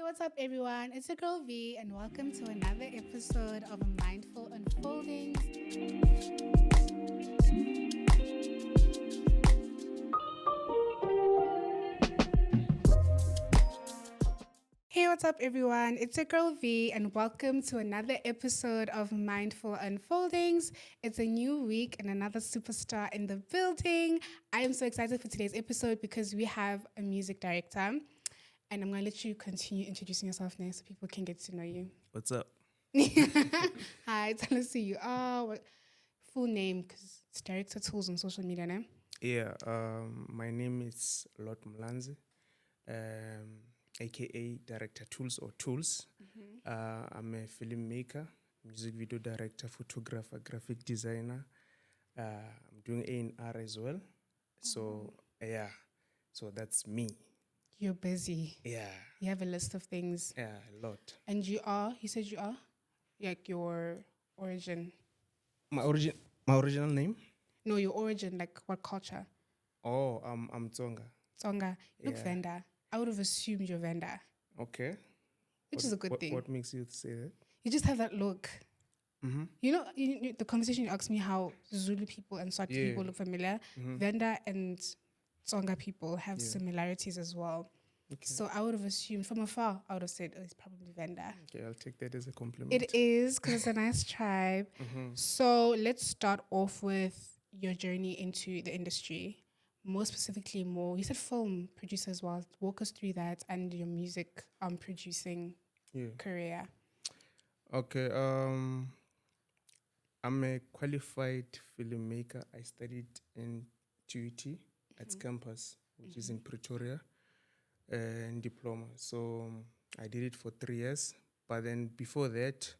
what's up, everyone? It's your girl V, and welcome to another episode of Mindful Unfoldings. Hey, what's up, everyone? It's your girl V, and welcome to another episode of Mindful Unfoldings. It's a new week and another superstar in the building. I am so excited for today's episode because we have a music director. And I'm going to let you continue introducing yourself now so people can get to know you. What's up? Hi, tell us who you are, what full name, because it's director tools on social media now. Yeah, my name is Lot Mlanzi, aka Director Tools or Tools. I'm a filmmaker, music video director, photographer, graphic designer. I'm doing A&R as well. So, so that's me. You're busy. Yeah. You have a list of things. Yeah, a lot. And you said you are? Like your origin. My original name? No, your origin, like what culture? Oh, I'm Tsonga. Tsonga. You look Yeah. Venda. I would have assumed you're Venda, Okay. which is a good thing. What makes you say that? You just have that look. Mm-hmm. You know, the conversation you asked me how Zulu people and Swati people look familiar. Venda and Tsonga people have similarities as well. Okay. So I would have assumed from afar, I would have said, it's probably Venda. Okay, I'll take that as a compliment. It is, because it's a nice tribe. So let's start off with your journey into the industry. More specifically, you said film producer as well. Walk us through that and your music producing career. Okay, I'm a qualified filmmaker. I studied in TUT at campus, which is in Pretoria, in diploma. So I did it for 3 years. But then before that,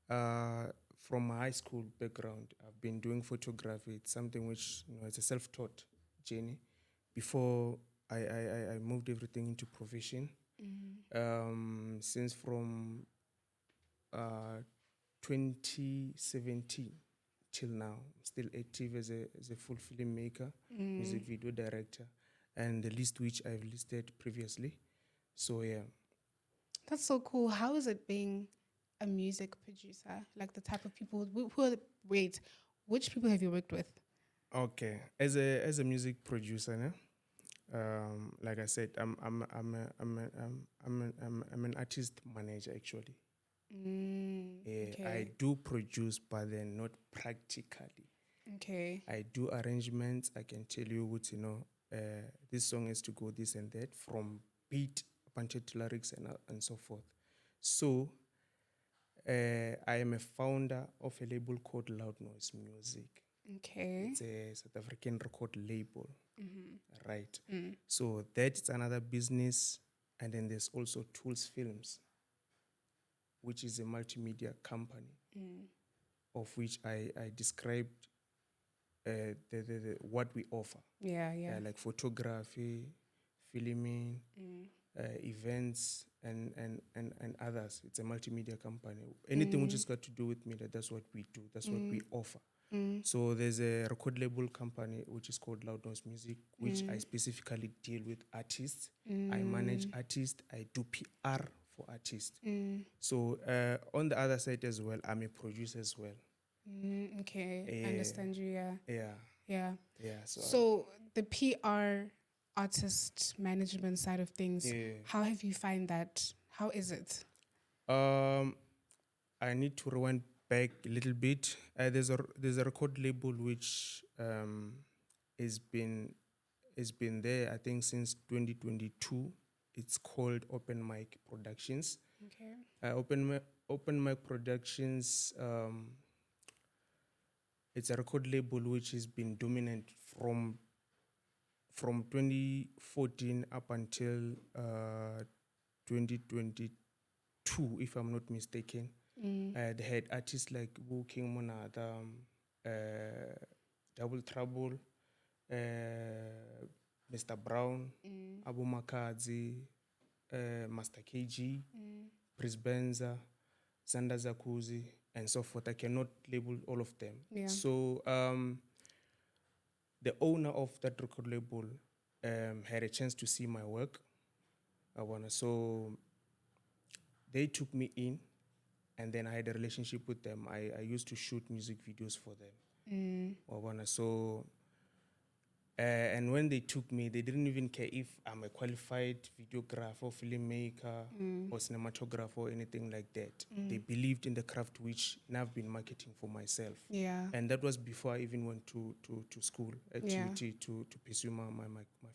from my high school background, I've been doing photography. It's something which, it's a self-taught journey. Before I moved everything into profession. Since from 2017 till now, I'm still active as a full filmmaker, music video director, and the list which I've listed previously. So yeah. That's so cool. How is it being a music producer? Like the type of people which people have you worked with? Okay, as a music producer, like I said, I'm an artist manager actually. Okay. I do produce, but then not practically. Okay. I do arrangements. I can tell you what this song has to go this and that, from beat up until lyrics and so forth. So I am a founder of a label called Loud Noise Music. Okay. It's a South African record label, right? So that's another business, and then there's also Tools Films, which is a multimedia company, of which I described the what we offer. Yeah. Like photography, filming, events, and others. It's a multimedia company. Anything which has got to do with media, that's what we do. That's what we offer. So there's a record label company which is called Loud Noise Music, which I specifically deal with artists. I manage artists. I do PR for artists. So on the other side as well, I'm a producer as well. Okay, I understand you. Yeah. So the PR artist management side of things, how have you find that? How is it? I need to rewind back a little bit. There's a record label which has been there, I think, since 2022. It's called Open Mic Productions. Okay. Open Mic Productions. It's a record label which has been dominant from 2014 up until 2022, if I'm not mistaken. They had artists like Wu King Monada, Double Trouble, Mr. Brown, Abu Makadzi, Master KG, Pris Benza, Zanda Zakuzi, and so forth. I cannot label all of them. Yeah. So the owner of that record label had a chance to see my work. So they took me in, and then I had a relationship with them. I used to shoot music videos for them. So, and when they took me, they didn't even care if I'm a qualified videographer, filmmaker, or cinematographer, or anything like that. They believed in the craft, which I've been marketing for myself. Yeah. And that was before I even went to school at TUT to pursue my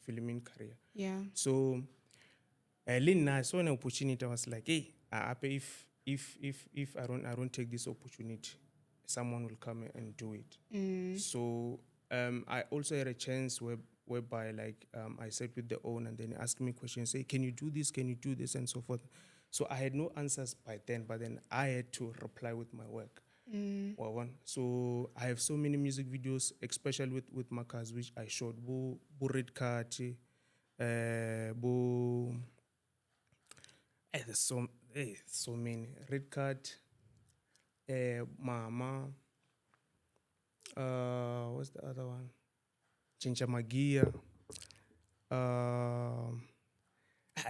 filming career. Yeah. So, Lynn, I saw an opportunity. I was like, hey, if I don't take this opportunity, someone will come and do it. So I also had a chance whereby like I sat with the owner and then he asked me questions, say, can you do this? Can you do this? And so forth. So I had no answers by then, but then I had to reply with my work. So I have so many music videos, especially with my cars, which I shot. Bo red card, bo there's so many. Red card, mama. What's the other one? Chincha Magia. I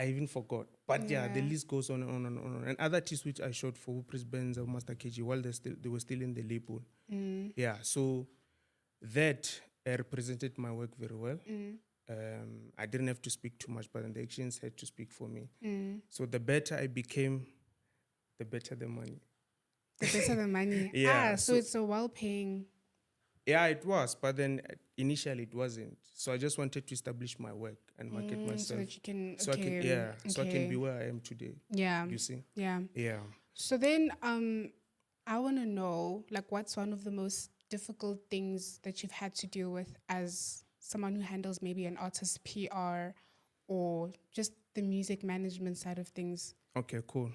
even forgot. But yeah, the list goes on and on and on. And other artists which I shot for Chris Benz or Master KG while they were still in the label. Yeah, so that represented my work very well. I didn't have to speak too much, but then the actions had to speak for me. So the better I became, the better the money. The better the money. Yeah, So it's a well-paying. Yeah, it was, but then initially it wasn't. So I just wanted to establish my work and market myself, so that you can. so I can be where I am today. Yeah. You see? Yeah. Yeah. So then, I want to know, like, what's one of the most difficult things that you've had to deal with as someone who handles maybe an artist's PR or just the music management side of things? Okay, cool.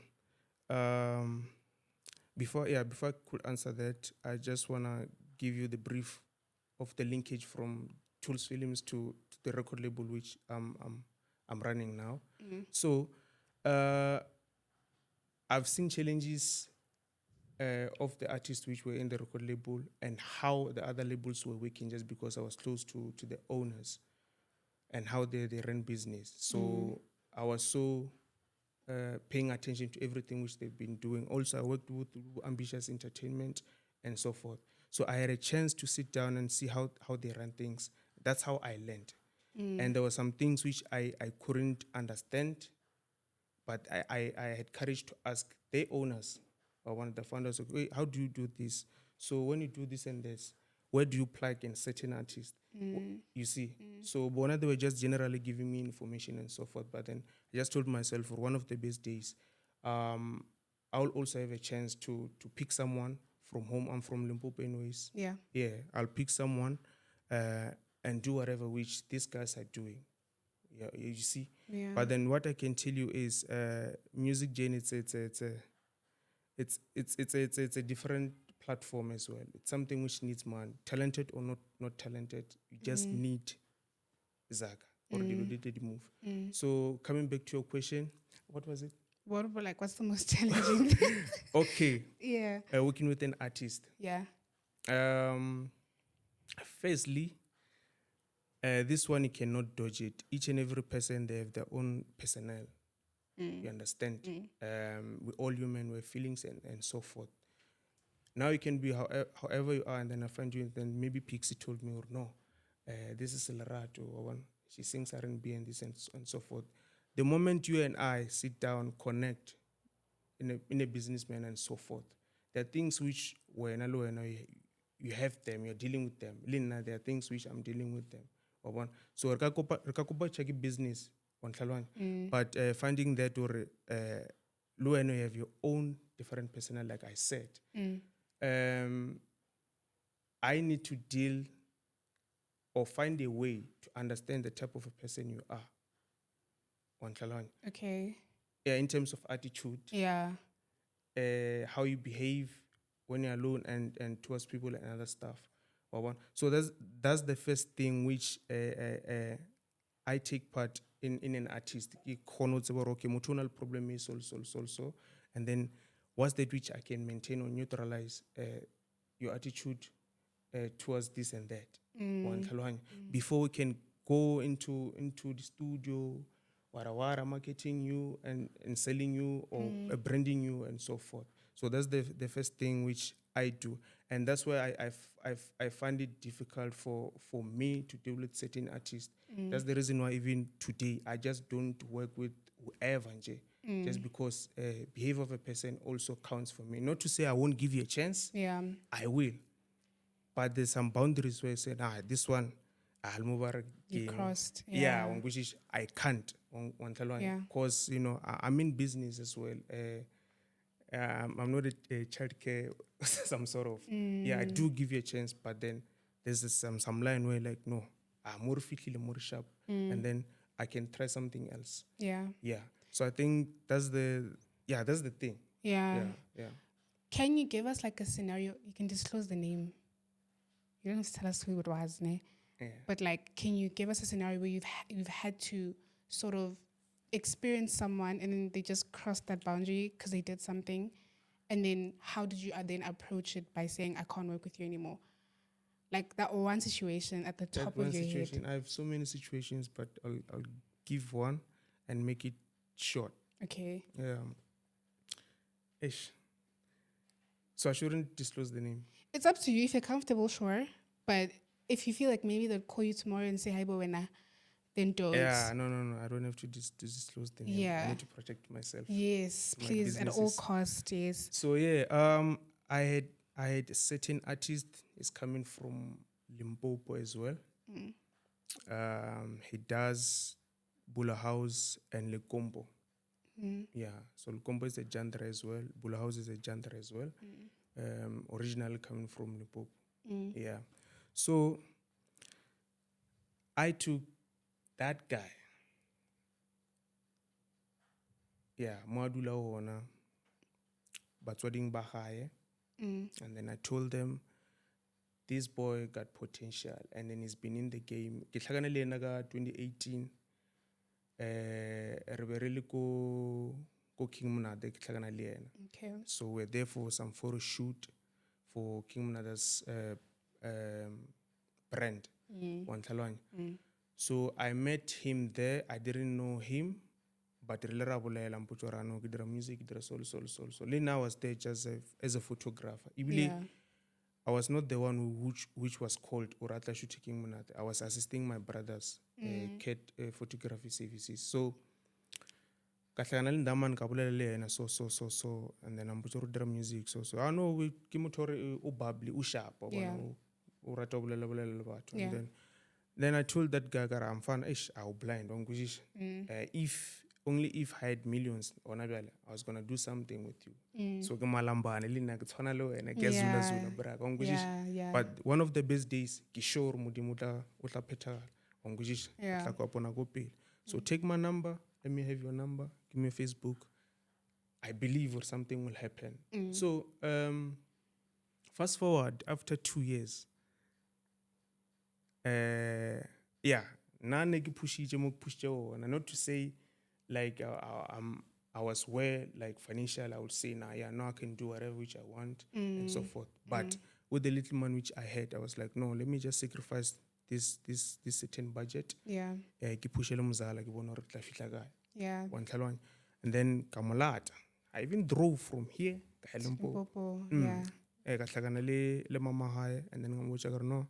Before I could answer that, I just wanna give you the brief of the linkage from Tools Films to the record label which I'm running now. So I've seen challenges of the artists which were in the record label and how the other labels were working, just because I was close to the owners and how they ran business. So I was so paying attention to everything which they've been doing. Also, I worked with Ambitious Entertainment and so forth. So I had a chance to sit down and see how they run things. That's how I learned. And there were some things which I couldn't understand, but I had courage to ask their owners or one of the founders, okay, how do you do this? So when you do this and this, where do you plug in certain artists? You see? So Bona, they were just generally giving me information and so forth. But then I just told myself, for one of the best days, I'll also have a chance to pick someone from home. I'm from Limpopo anyways. Yeah. Yeah, I'll pick someone and do whatever which these guys are doing. Yeah, you see. Yeah. But then what I can tell you is, music journey, it's a different platform as well. It's something which needs man, talented or not talented. You just need Zaga or the move. So coming back to your question, what was it? What's the most challenging thing? Okay, Yeah. working with an artist. Yeah. Firstly, this one you cannot dodge it. Each and every person, they have their own personnel. You understand? We're all human, we're feelings and so forth. Now you can be however you are, and then I find you, and then maybe Pixie told me, or no, this is Lerato, or one, she sings R&B and this and so forth. The moment you and I sit down, connect in a businessman and so forth, there are things which when you have them, you're dealing with them. Lina, there are things which I'm dealing with them. Or one. So rekakopa check business on but finding that or you have your own different personnel, like I said. I need to deal or find a way to understand the type of a person you are. Okay. Yeah, in terms of attitude. Yeah. How you behave when you're alone and towards people and other stuff. So that's the first thing which I take part in an artist. Okay, emotional problem is also. And then what's that which I can maintain or neutralize your attitude towards this and that. Before we can go into the studio wara marketing you and selling you or branding you and so forth. So that's the first thing which I do, and that's why I find it difficult for me to deal with certain artists. That's the reason why even today I just don't work with whoever, nje, just because behavior of a person also counts for me. Not to say I won't give you a chance, Yeah. I will, but there's some boundaries where I say, nah, this one, I'll move over You again. crossed. Yeah, Yeah. which is I can't. Yeah. Because, I'm in business as well. I'm not a child care, some sort of. Yeah, I do give you a chance, but then there's some line where like, no, I'm more fickle, more sharp, and then I can try something else. Yeah. Yeah. So I think that's the thing. Yeah. Yeah. Can you give us like a scenario? You can disclose the name. You don't have to tell us who it was, ne? Yeah. But like, can you give us a scenario where you've had to sort of experience someone and then they just crossed that boundary because they did something, and then how did you then approach it by saying I can't work with you anymore? Like that one situation at the That top one of your situation, head. I have so many situations, but I'll give one and make it short. Okay. Ish. So I shouldn't disclose the name. It's up to you if you're comfortable, sure. But if you feel like maybe they'll call you tomorrow and say hi, Bowena, then don't. Yeah, no. I don't have to disclose the name. Yeah. I need to protect myself. Yes, My please, at all businesses. costs, yes. So I had a certain artist is coming from Limpopo as well. He does Bula House and Lekombo. Yeah, so Lekombo is a genre as well. Bula House is a genre as well. Originally coming from Limpopo. Yeah, so I took that guy. Yeah, Moadula Hona, Batswading Bahaye. And then I told them, this boy got potential, and then he's been in the game. Ke tlhakane le yena ka 2018. Re be re le ko King Monate, ke tlhakana le yena. Okay. So we're there for some photo shoot for King Monate's brand. So I met him there. I didn't know him, but re le ra bolela mpotsa gore ano ke dira music, ke dira solo. So then I was there just as a photographer. Yeah. I was not the one which was called Uratla Shooting Munate. I was assisting my brothers cat photography services. So kahlangana le ndaman ka bolela le yena so and then I'm putting drum music so I know we ke motho o bubbly o sharp Yeah. o rata go bolela le batho. Yeah. And then I told that guy that I'm fine, I'll blind on if only if I had millions on I was gonna do something with you. So ke malambane le nna ke tshwana le wena ke zula bra on Yeah. but one of the best days ke sure modimo o tla phethagala on Yeah. tla kopana go pele. So take my number, let me have your number, give me a Facebook. I believe or something will happen. So fast forward after 2 years, not to say like I was where like financial I would say now now I can do whatever which I want and so forth. But with the little money which I had, I was like, no, let me just sacrifice this certain budget. Yeah. Yeah. And then Kamalata. I even drove from here to Limpopo. Yeah. ka tlhakana le mama hae, and then ngamocha gore no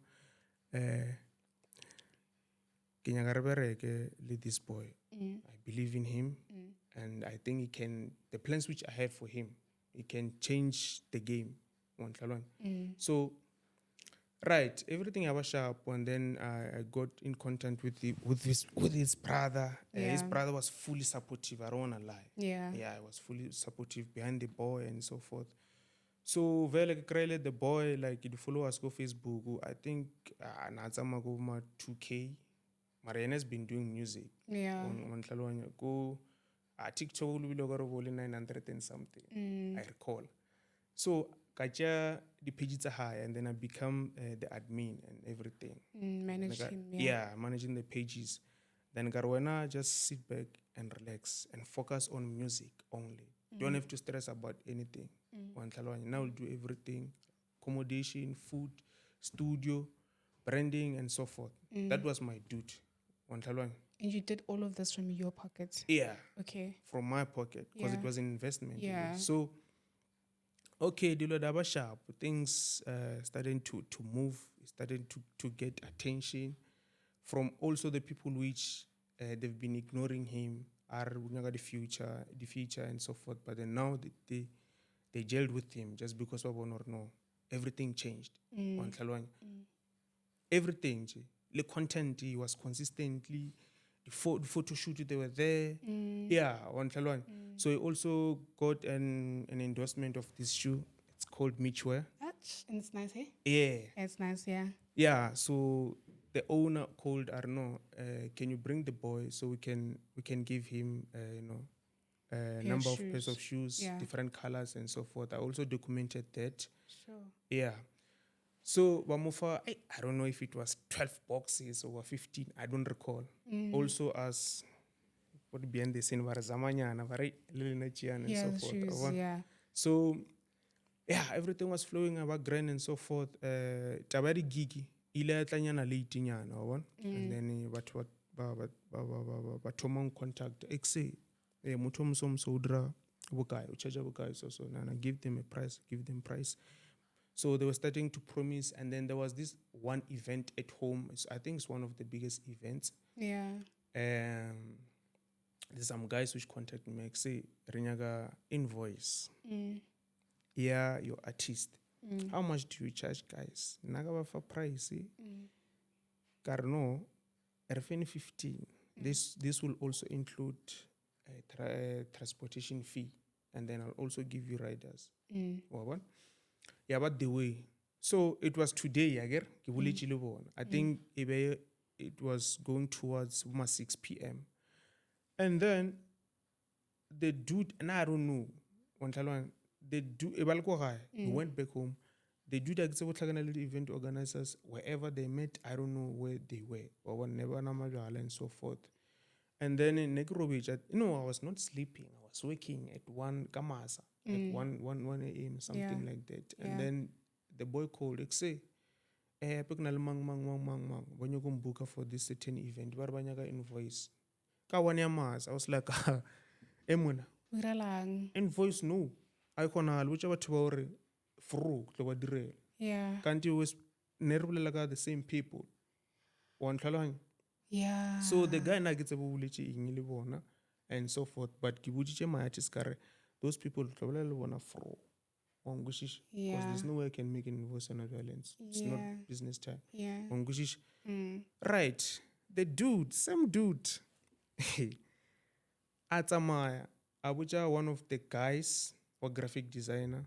ke nyaka re bereke le this boy. I believe in him, and I think he can, the plans which I have for him, he can change the game. So right, everything I was sharp, and then I got in contact with his brother. His brother was fully supportive. I don't wanna lie. Yeah. Yeah, I was fully supportive behind the boy and so forth. So very like the boy, like you follow us go Facebook. I think Natsama go 2K. Mariana has been doing music. Yeah. On go TikTok will be 900 and something. I recall. So kacha the pages are high, and then I become the admin and everything. Managing. Managing the pages. Then Garwana just sit back and relax and focus on music only. Don't have to stress about anything. Now we'll do everything: accommodation, food, studio, branding, and so forth. That was my duty. And you did all of this from your pocket. Yeah, Okay. from my pocket, because it Yeah. was an investment. Yeah. So, okay, dilo daba sharp. Things starting to move, starting to get attention from also the people which they've been ignoring him, are the future and so forth. But then now they jailed with him just because of honor. No, everything changed. On Tlhalwanya. Everything. The content, he was consistently, the photo shoot, they were there. Yeah, on Tlhalwanya. So he also got an endorsement of this shoe. It's called Mitchwear. And it's nice, eh? Yeah. It's nice, yeah. Yeah, so the owner called Arno, can you bring the boy so we can give him a number of pairs of shoes, Yeah. different colors and so forth. I also documented that. Sure. Yeah. So Wamufa, I don't know if it was 12 boxes or 15, I don't recall. Also as what behind the scene was Zamanyana, very little and so forth. Shoes, yeah. So yeah, everything was flowing about grain and so forth. Tabari gigi, ile tanyana late nyana, one. And then but contact exe, mutum som sodra bukai, uchaja bukai, so nana give them a price, give them price. So they were starting to promise, and then there was this one event at home. I think it's one of the biggest events. Yeah. There's some guys which contacted me, like, say, Rinyaga invoice. Yeah, your artist. How much do you charge, guys? Naga for price. Karno, RFN 15. This will also include a transportation fee, and then I'll also give you riders. What? Yeah, but the way. So it was today, I think it was going towards 6 p.m. And then the dude, and I don't know, the dude, he went back home. The dude, event organizers, wherever they met, I don't know where they were, or never and so forth. And then in Nekrovich, I was not sleeping. I was waking at 1 Kamasa, like 1 a.m., something like that. And then the boy called, say, when you go book for this certain event, barbanyaga invoice. I was like, Emuna. Invoice no. I can't whichever to fru to Yeah. Can't you always never like the same people? One Yeah. So the guy na gets a bulichi in and so forth. But Kibuchi my artist those people wanna fro. Because there's no way I can make an invoice on a violence. It's not business time. Yeah. Right. The dude, same dude. Atamaya. Abuja, one of the guys, or graphic designer,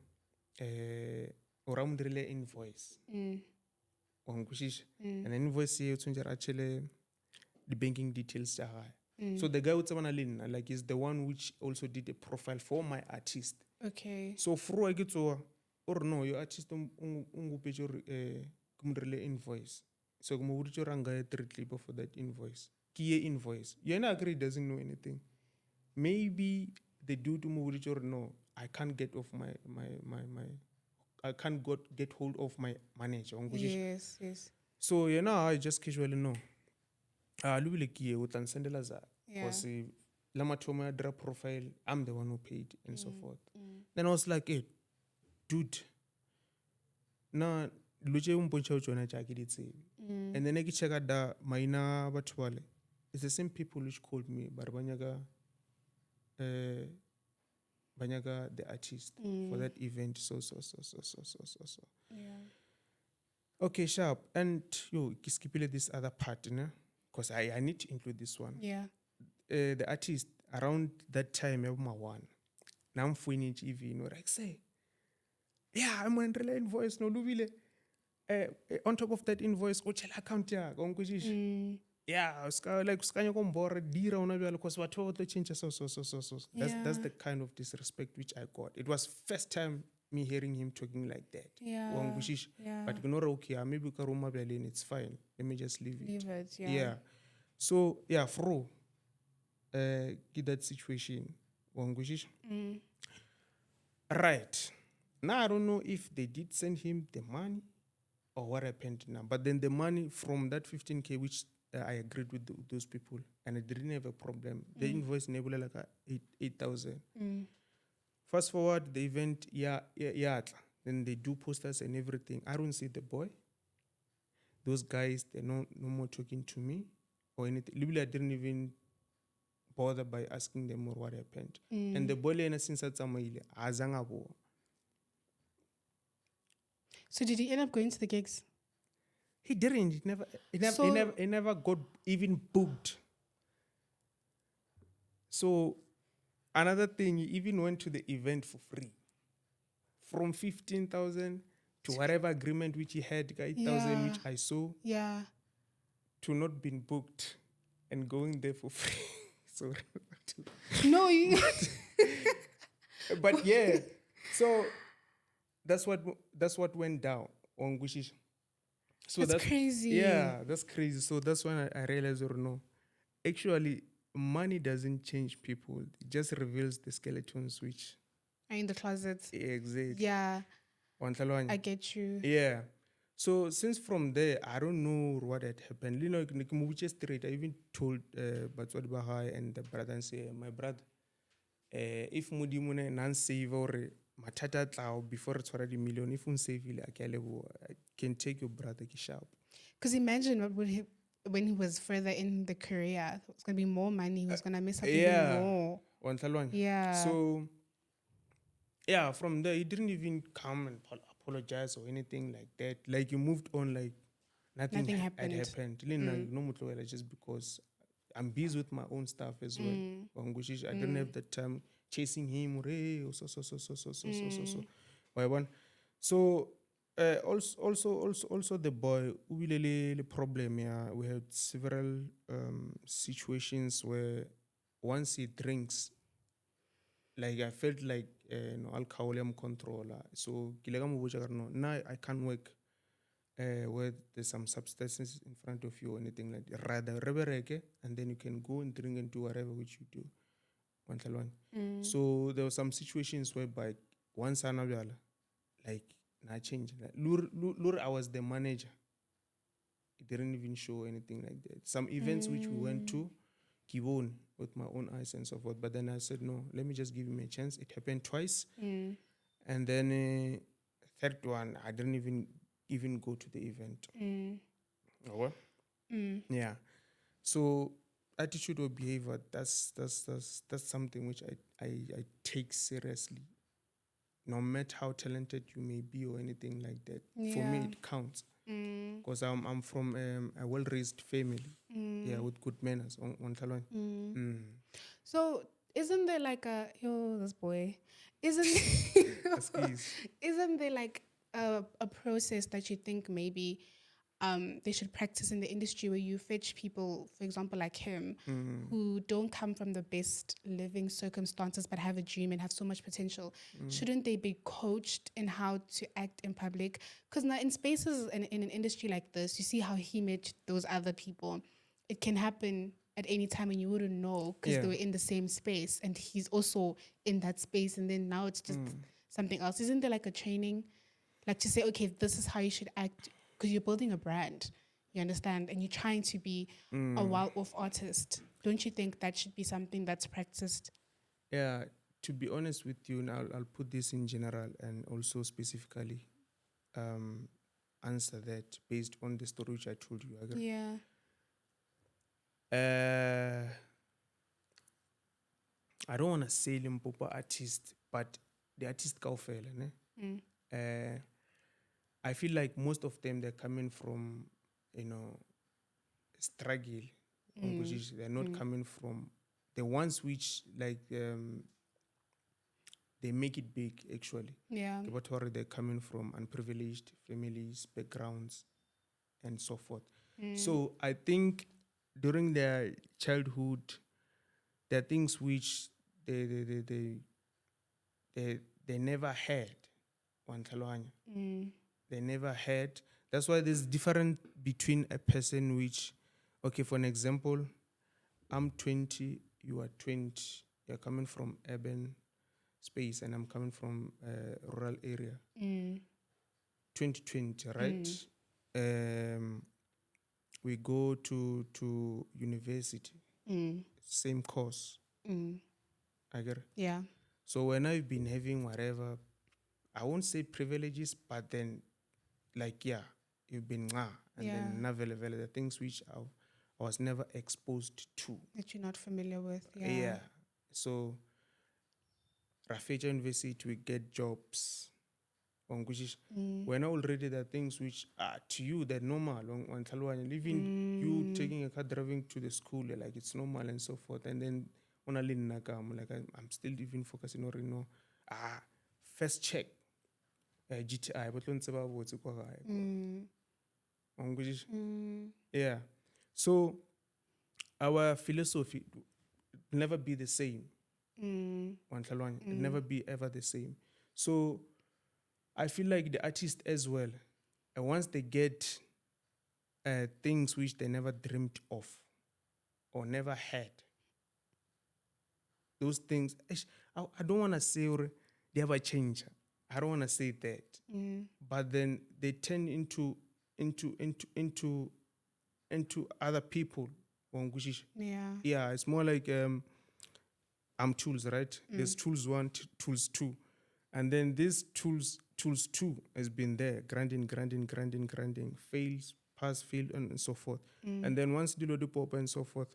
oramdrile invoice. And an invoice here actually the banking details. So the guy with like is the one which also did a profile for my artist. Okay. So for I get to or no, your artist page your invoice. So kumuricho ranga 3 clip for that invoice. Kiye invoice. Yena agree doesn't know anything. Maybe the dude to no, I can't get off my I can't get hold of my manager. Yes. So I just casually know. Lubile kiye utansendela za. Because lama toma dra profile, I'm the one who paid and so forth. Then I was like, hey, dude, na luche umpocha uchona chaki ditse. And then I check out the maina batwale. It's the same people which called me, Barbanyaga Banyaga the artist for that event. So. Yeah. Okay, sharp. And skipile this other part, because I need to include this one. Yeah. The artist around that time, one. Now I'm finding TV, like say, yeah, I'm going to invoice no lubile. On top of that invoice, ochela account ya, yeah, like skanya kombora dira unabia because what the changes so. That's the kind of disrespect which I got. It was first time me hearing him talking like that. Yeah. But okay, maybe karuma belin, it's fine. Let me just leave it. Yeah. So fro get that situation. Right. Now I don't know if they did send him the money or what happened now. But then the money from that 15K which I agreed with those people, and I didn't have a problem. They invoiced Nebula like 8,000. Fast forward the event, then they do posters and everything. I don't see the boy. Those guys, they're no more talking to me or anything. Literally, I didn't even bother by asking them what happened. And the boy, since azangabo. So did he end up going to the gigs? He didn't. He never got even booked. So another thing, he even went to the event for free. From 15,000 to whatever agreement which he had, 8,000 which I saw. Yeah. To not being booked and going there for free. Sorry. No, you. But yeah, so that's what went down on Gushish. So that's crazy. Yeah, that's crazy. So that's when I realized, or no, actually, money doesn't change people. It just reveals the skeletons which are in the closet. Exactly. Yeah. I get you. Yeah. So since from there, I don't know what had happened. You know, straight. I even told Batswadi Bahai and the brother and say, my brother, if Mudimune nan save or matata tao before it's already million, if un save I can take your brother sharp. Because imagine what would he when he was further in the career, it was gonna be more money, he was gonna miss up even more. Yeah. So yeah, from there he didn't even come and apologize or anything like that. Like you moved on, like nothing had happened. Just because I'm busy with my own stuff as well. I didn't have the time chasing him. So also the boy, the problem. Yeah, we had several situations where once he drinks, like I felt like alcohol controller. So now I can't work where there's some substances in front of you or anything like that. Rather rebereke, and then you can go and drink and do whatever which you do. So there were some situations whereby once I like I changed. Lure, I was the manager. It didn't even show anything like that. Some events which we went to, Kibon with my own eyes and so forth. But then I said, no, let me just give him a chance. It happened twice. And then third one, I didn't even go to the event. What? Yeah. So attitude or behavior, that's something which I take seriously. No matter how talented you may be or anything like that, for me it counts. Because I'm from a well-raised family, with good manners. So isn't there like this boy? Isn't isn't there like a process that you think maybe they should practice in the industry where you fetch people, for example, like him, who don't come from the best living circumstances but have a dream and have so much potential? Shouldn't they be coached in how to act in public? Because now in spaces and in an industry like this, you see how he met those other people. It can happen at any time and you wouldn't know because they were in the same space and he's also in that space, and then now it's just something else. Isn't there like a training, like to say, okay, this is how you should act? Because you're building a brand, you understand, and you're trying to be a well-off artist. Don't you think that should be something that's practiced? Yeah, to be honest with you, and I'll put this in general and also specifically answer that based on the story which I told you. Yeah. I don't want to say Limpopo artist, but the artist Kaufela, I feel like most of them, they're coming from, struggle. They're not coming from the ones which like they make it big actually. Yeah. They're coming from unprivileged families, backgrounds, and so forth. So I think during their childhood, there are things which they never had. They never had. That's why there's difference between a person which, okay, for an example, I'm 20, you are 20. You're coming from urban space and I'm coming from a rural area. 2020, right? we go to university, same course. I get it. Yeah. So when I've been having whatever, I won't say privileges, but then like yeah, you've been and Yeah. then navel the things which I was never exposed to. That you're not familiar with. Yeah. Yeah. So Rafeja University we get jobs. When already the things which are to you they're normal on Talwanya. Even you taking a car driving to the school, like it's normal and so forth. And then on a nakam, like I'm still even focusing on first check GTI, but don't say about what's yeah. So our philosophy will never be the same. Never be ever the same. So I feel like the artist as well, once they get things which they never dreamed of or never had, those things, I don't want to say they have a change. I don't want to say that. But then they turn into other people. Yeah. Yeah, it's more like I'm tools, right? There's tools one, tools two. And then this tools two has been there, grinding, fails, pass, fail, and so forth. And then once the load pop and so forth,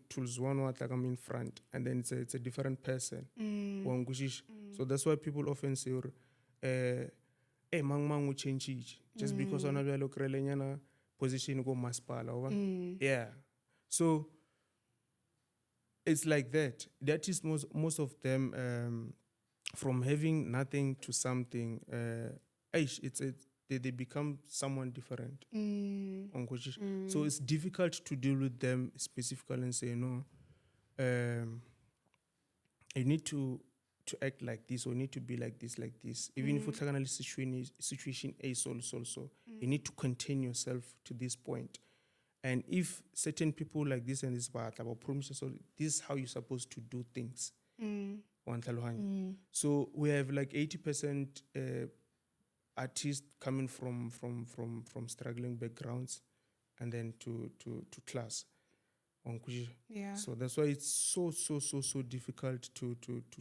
tools one what like I'm in front, and then it's a different person. So that's why people often say, mang will change it. Just because on a look position go maspala. Yeah. So it's like that. That is most of them from having nothing to something. They become someone different. So it's difficult to deal with them specifically and say no. You need to act like this or need to be like this. Even if it's like situation A, so you need to contain yourself to this point. And if certain people like this and this part about promises, so this is how you're supposed to do things. So we have like 80% artists coming from struggling backgrounds, and then to class. Yeah. So that's why it's so difficult to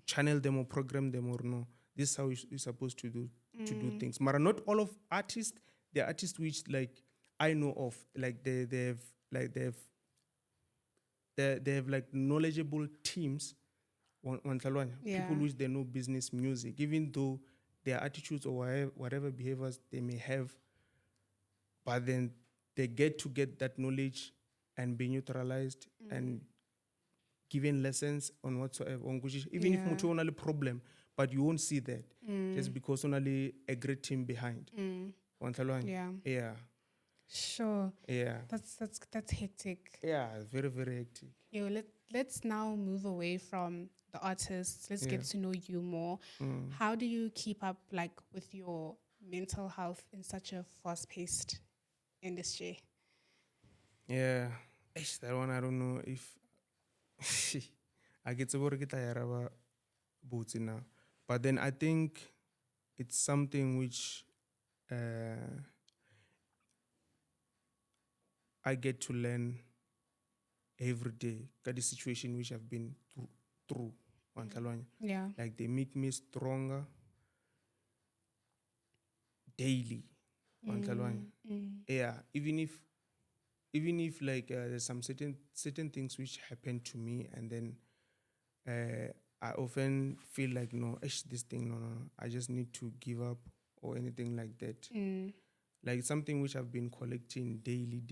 channel them or program them or no. This is how you're supposed to do things. But not all of artists. There are artists which like I know of, like they have like knowledgeable teams. People which they know business music, even though their attitudes or whatever behaviors they may have, but then they get that knowledge and be neutralized and given lessons on whatsoever. Even if mutu only problem, but you won't see that just because only a great team behind. Yeah. Yeah. Sure. Yeah. That's hectic. Yeah, very, very hectic. Let's now move away from the artists. Let's get to know you more. How do you keep up like with your mental health in such a fast-paced industry? Yeah. That one I don't know if I get to work it boots now. But then I think it's something which I get to learn every day. Got the situation which I've been through. Yeah. Like they make me stronger daily. Yeah. Even if like there's some certain things which happen to me, and then I often feel like no, this thing no, I just need to give up or anything like that. Like something which I've been collecting daily.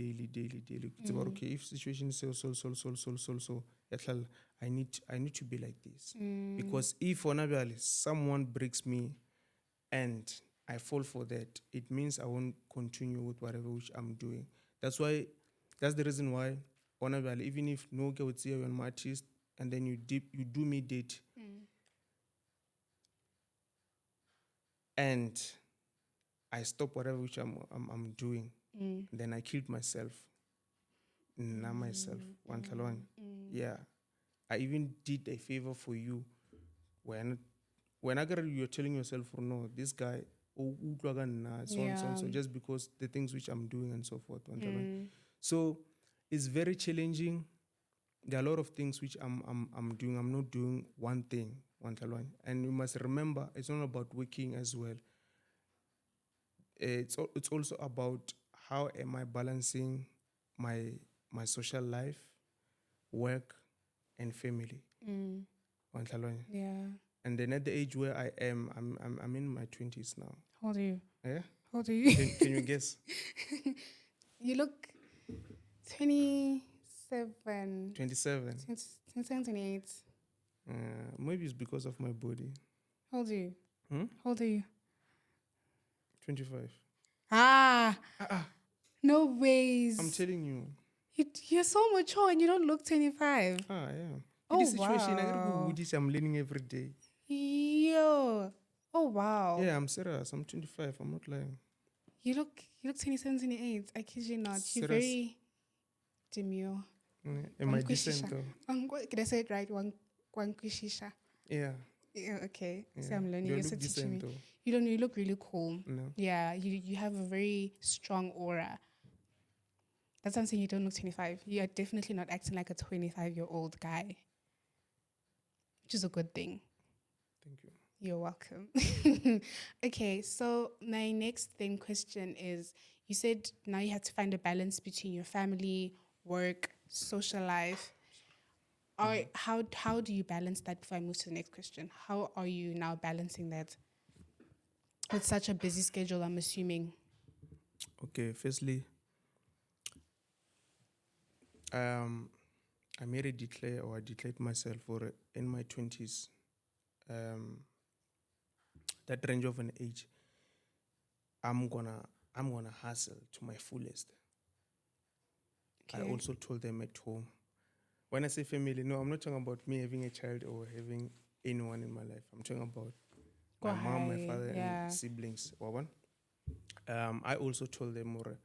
It's about okay, if situation is so, I need to be like this. Because if someone breaks me and I fall for that, it means I won't continue with whatever which I'm doing. That's the reason why even if no girl would say you're an artist and then you do me date and I stop whatever which I'm doing. Then I killed myself. Not myself. Yeah. I even did a favor for you when you're telling yourself, oh, no, this guy, so on, so just because the things which I'm doing and so forth. So it's very challenging. There are a lot of things which I'm doing. I'm not doing one thing, one talent. And you must remember, it's not about working as well. It's also about how am I balancing my my social life, work, and family. One talent. Yeah. And then at the age where I am, I'm in my 20s now. How old are you? Yeah. How old are you? Can you guess? You look 27, 27. 27, 28. Maybe it's because of my body. How old are you? Hmm? How old are you? 25. Ah, Ah, no ways. I'm telling you. You're so mature and you don't look 25. Yeah. In Oh, this situation, I gotta go wow. with this. I'm learning every day. Yo. Oh, wow. Yeah, I'm serious. I'm 25. I'm not lying. You look 27, 28. I kid you not. You're Serious. very demure. Am I decent though? Can I say it right? Wankwishisha. Yeah. Yeah, okay. Yeah. See, I'm learning. Do I You're look also teaching me. decent though? You look really cool. No. Yeah, you have a very strong aura. That's why I'm saying you don't look 25. You are definitely not acting like a 25-year-old guy, which is a good thing. Thank you. You're welcome. Okay, so my next question is, you said now you have to find a balance between your family, work, social life. How do you balance that before I move to the next question? How are you now balancing that with such a busy schedule, I'm assuming? Okay. Firstly, I made a declare or I declared myself for in my 20s. That range of an age, I'm gonna hustle to my fullest. I Okay. also told them at home. When I say family, no, I'm not talking about me having a child or having anyone in my life. I'm talking about Go my mom, my high. father, and Yeah. siblings. Wawan. I also told them more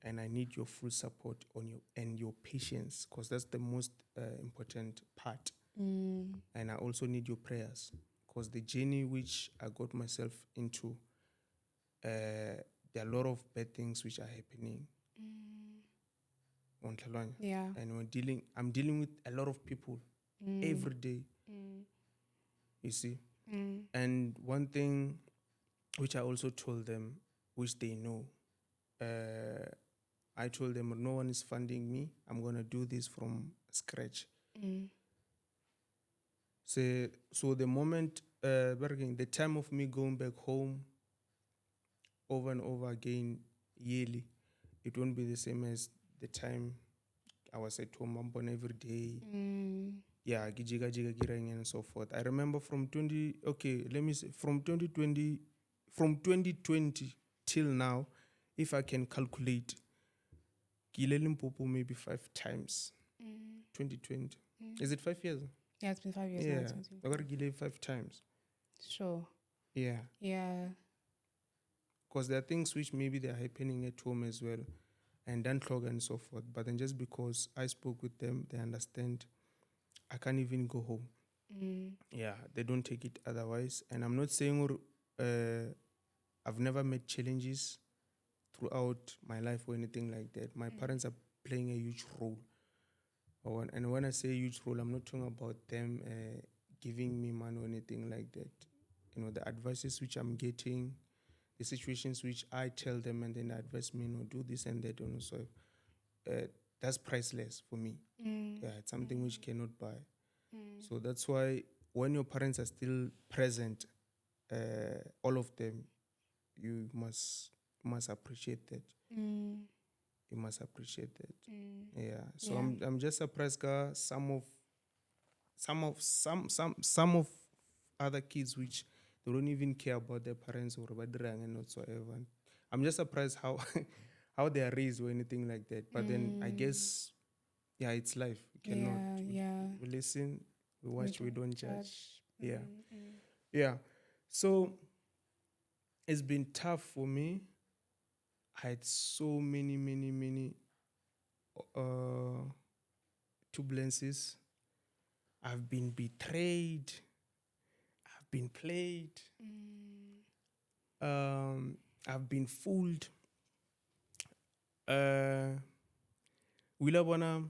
and I need your full support on you and your patience because that's the most important part. And I also need your prayers because the journey which I got myself into, there are a lot of bad things which are happening on Tlhalwane. Yeah. And I'm dealing with a lot of people every day, you see. And one thing which I also told them, which they know, I told them no one is funding me. I'm gonna do this from scratch. So the moment, the time of me going back home over and over again yearly, it won't be the same as the time I was at home. I'm born every day. Yeah, gijiga jiga girang and so forth. I remember from 2020 till now, if I can calculate, Gile Limpopo maybe 5 times. 2020. Is it 5 years? Yeah, it's been 5 years now. Yeah, It's I got Gile 5 times. Sure. Yeah, Yeah. because there are things which maybe they're happening at home as well, and then clog and so forth. But then just because I spoke with them, they understand. I can't even go home. Yeah, they don't take it otherwise. And I'm not saying I've never met challenges throughout my life or anything like that. My parents are playing a huge role. And when I say huge role, I'm not talking about them giving me money or anything like that. You know, the advices which I'm getting, the situations which I tell them, and then they advise me, do this and that. So that's priceless for me. Yeah, it's something which cannot buy. So that's why when your parents are still present, all of them, you must appreciate that. You must appreciate that. Yeah. So Yeah. I'm just surprised, some of other kids which they don't even care about their parents or badrang and whatsoever. And I'm just surprised how how they are raised or anything like that. But then I guess yeah, it's life. We cannot we listen, we watch, we don't judge. Yeah. Yeah. So it's been tough for me. I had so many uh, turbulences. I've been betrayed. I've been played. I've been fooled. Wila bona,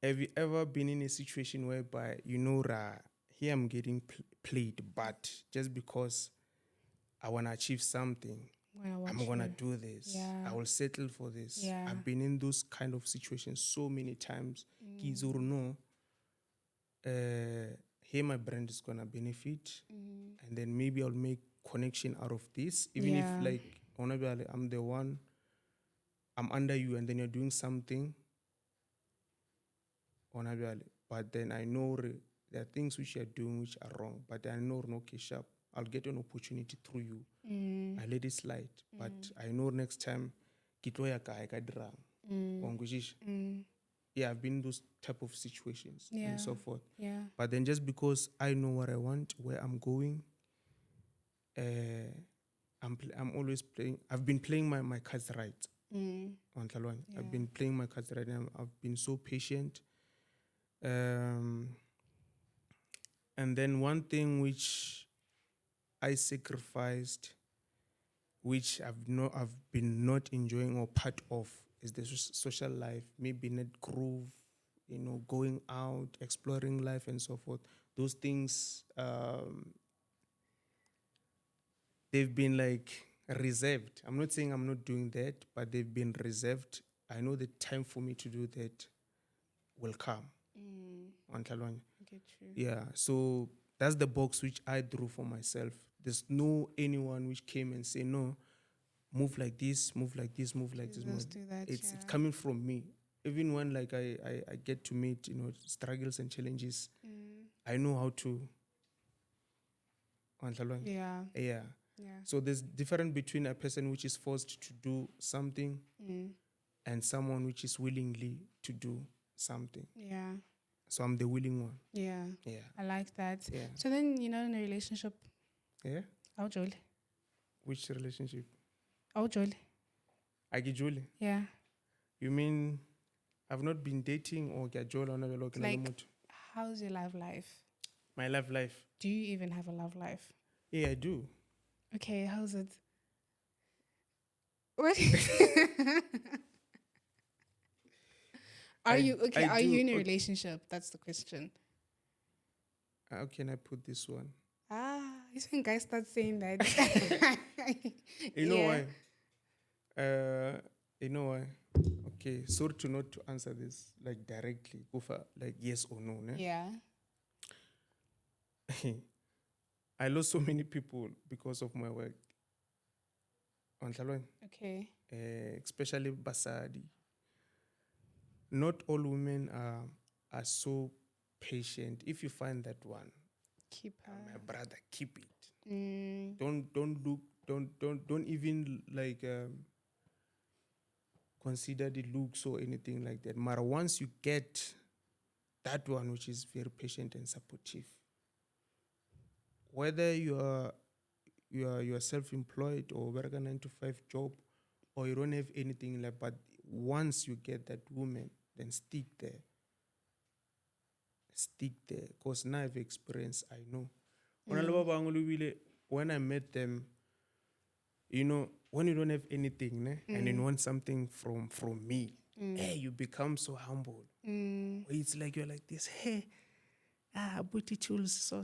have you ever been in a situation whereby you know, here I'm getting played, but just because I want to achieve something, I'm going to do this. Yeah. I will settle for this. Yeah. I've been in those kind of situations so many times. Kizuru no, here my brand is going to benefit. And then maybe I'll make connection out of this. Even if like, I'm the one, I'm under you and then you're doing something. But then I know there are things which you're doing which are wrong. But I know no sharp. I'll get an opportunity through you. I let it slide. But I know next time kitlo ya ka ka drang. Yeah, I've been in those type of situations and so forth. Yeah. But then just because I know what I want, where I'm going, I'm always playing. I've been playing my cards right. I've been playing my cards right, and I've been so patient. And then one thing which I sacrificed, which I've been not enjoying or part of, is the social life. Maybe net groove, going out, exploring life, and so forth. Those things, they've been like reserved. I'm not saying I'm not doing that, but they've been reserved. I know the time for me to do that will come. Get you. Yeah, so that's the box which I drew for myself. There's no anyone which came and say, no, move like this, move like this, move like this. Let's do that. It's coming from me. Even when like I get to meet, struggles and challenges, I know how to. Yeah. Yeah. So there's difference between a person which is forced to do something and someone which is willingly to do something. Yeah. So I'm the willing one. Yeah. Yeah. I like that. Yeah. So then, in a relationship. Yeah. How Jolie? Which relationship? How Jolie? Julie. Yeah. You mean I've not been dating or like, how's your love life? My love life. Do you even have a love life? Yeah, I do. Okay, how's it? What? Are you you in a relationship? That's the question. How can I put this one? It's when guys start saying that. You know why? You know why? Okay, sorry to not to answer this like directly. Go for like yes or no. Ne? Yeah. I lost so many people because of my work. Okay. Especially Basadi. Not all women are so patient. If you find that one, keep her. My brother, keep it. Don't even like consider the looks or anything like that. But once you get that one which is very patient and supportive, whether you are self-employed or work a 9-to-5 job, or you don't have anything like, but once you get that woman, then stick there. Because now I've experienced, I know. When I met them, when you don't have anything, and you want something from me, hey, you become so humble. It's like you're like this, hey, booty tools, so.